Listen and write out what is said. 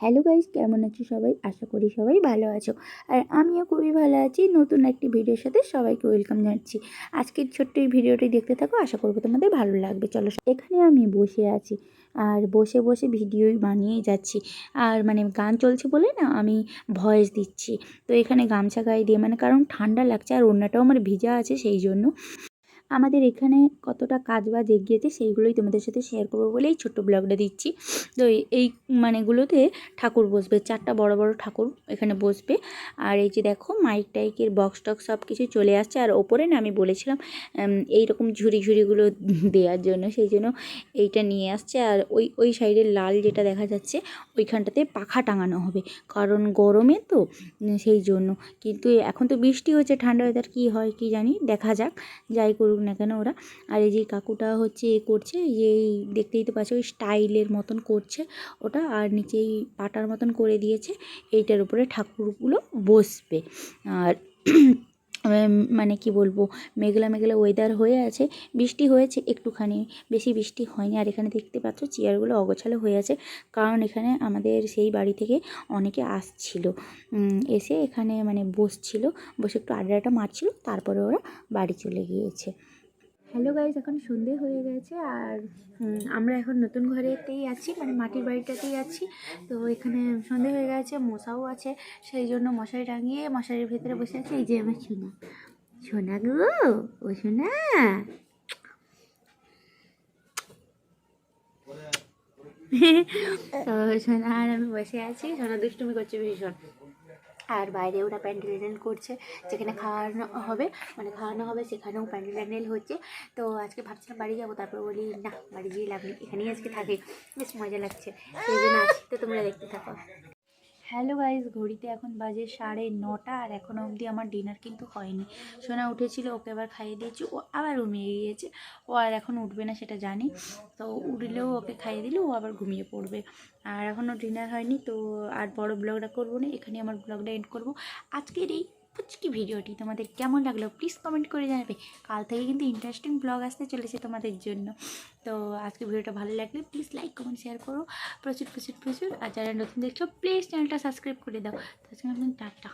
Hello guys, কেমন আছো সবাই? আশা করি সবাই ভালো আছো। আর আমিও খুবই ভালো আছি। নতুন একটি ভিডিওর সাথে সবাইকে ওয়েলকাম জানাচ্ছি। আজকের ছোট্ট এই ভিডিওটি দেখতে থাকো, আশা করবো তোমাদের ভালো লাগবে। চলো, এখানে আমি বসে আছি আর বসে বসে ভিডিও বানিয়েই যাচ্ছি। আর মানে গান চলছে বলে না, আমি ভয়েস দিচ্ছি। তো এখানে গামছা গায়ে দিয়ে, মানে কারণ ঠান্ডা লাগছে আর ওড়নাটাও আমার ভিজা আছে, সেই জন্য আমাদের এখানে কতটা কাজ বাজ এগিয়েছে সেইগুলোই তোমাদের সাথে শেয়ার করবো বলেই ছোট্ট ব্লগটা দিচ্ছি। তো এই মানেগুলোতে ঠাকুর বসবে, 4টা বড় বড় ঠাকুর এখানে বসবে। আর এই যে দেখো মাইক টাইকের বক্স টক্স সব কিছু চলে আসছে। আর ওপরে না আমি বলেছিলাম এইরকম ঝুড়িগুলো দেওয়ার জন্য, সেই জন্য এইটা নিয়ে আসছে। আর ওই সাইডের লাল যেটা দেখা যাচ্ছে ওইখানটাতে পাখা টাঙানো হবে, কারণ গরমে তো সেই জন্য। কিন্তু এখন তো বৃষ্টি হচ্ছে, ঠান্ডা ওয়েদার কী হয় কি জানি, দেখা যাক। যাই করুক না কেন ওরা। আর এই যে কাকুটা হচ্ছে করছে, এই দেখতেই তো পাচ্ছ, ওই স্টাইলের মতন করছে ওটা। আর নিচেই পাটার মতন করে দিয়েছে, এইটার উপরে ঠাকুরগুলো বসবে। আর মানে কি বলবো, মেঘলা মেঘলা ওয়েদার হয়ে আছে। বৃষ্টি হয়েছে একটুখানি, বেশি বৃষ্টি হয়নি। আর এখানে দেখতে পাচ্ছ চেয়ারগুলো অগোছালো হয়ে আছে, কারণ এখানে আমাদের সেই বাড়ি থেকে অনেকে আসছিল, এসে এখানে মানে বসছিল, বসে একটু আড্ডাটা মারছিল, তারপরে ওরা বাড়ি চলে গিয়েছে। হ্যালো গাইজ, এখন সন্ধে হয়ে গেছে আর আমরা এখন নতুন ঘরেতেই আছি, মানে মাটির বাড়িটাতেই আছি। তো এখানে সন্ধে হয়ে গেছে, মশাও আছে, সেই জন্য মশারি টাঙিয়ে মশারির ভেতরে বসে আছে। এই যে আমার সোনা, সোনা গো, ও সোনা। তো সোনা আর আমি বসে আছি, সোনা দুষ্টুমি করছে ভীষণ। আর বাইরে ওরা প্যান্ডেল করছে, যেখানে খাওয়ানো হবে সেখানেও প্যান্ডেল হচ্ছে। তো আজকে ভাবছিলাম বাড়ি যাবো, তারপর বলি না, বাড়ি গিয়ে লাভ নেই, এখানেই আজকে থাকে, বেশ মজা লাগছে, সেই জন্য আছি। তো তোমরা দেখতে থাকো। হ্যালো গাইজ, ঘড়িতে এখন বাজে 9:30 আর এখনও অবধি আমার ডিনার কিন্তু হয়নি। সোনা উঠেছিল, ওকে আবার খাইয়ে দিয়েছি, ও আবার ঘুমিয়ে গিয়েছে। ও আর এখন উঠবে না সেটা জানি, তো উঠলেও ওকে খাইয়ে দিলে ও আবার ঘুমিয়ে পড়বে। আর এখনও ডিনার হয়নি, তো আর বড় ব্লগটা করবো না, এখানে আমার ব্লগটা এন্ড করবো। আজকের এই পুচকি ভিডিওটি তোমাদের কেমন লাগলো প্লিজ কমেন্ট করে জানাবে। কাল থেকে কিন্তু ইন্টারেস্টিং ব্লগ আসতে চলেছে তোমাদের জন্য। তো আজকে ভিডিওটা ভালো লাগলে প্লিজ লাইক কমেন্ট শেয়ার করো, প্রচুর প্রচুর প্রচুর। আর যারা নতুন দেখছো প্লিজ চ্যানেলটা সাবস্ক্রাইব করে দাও। তো আজকে টাটা।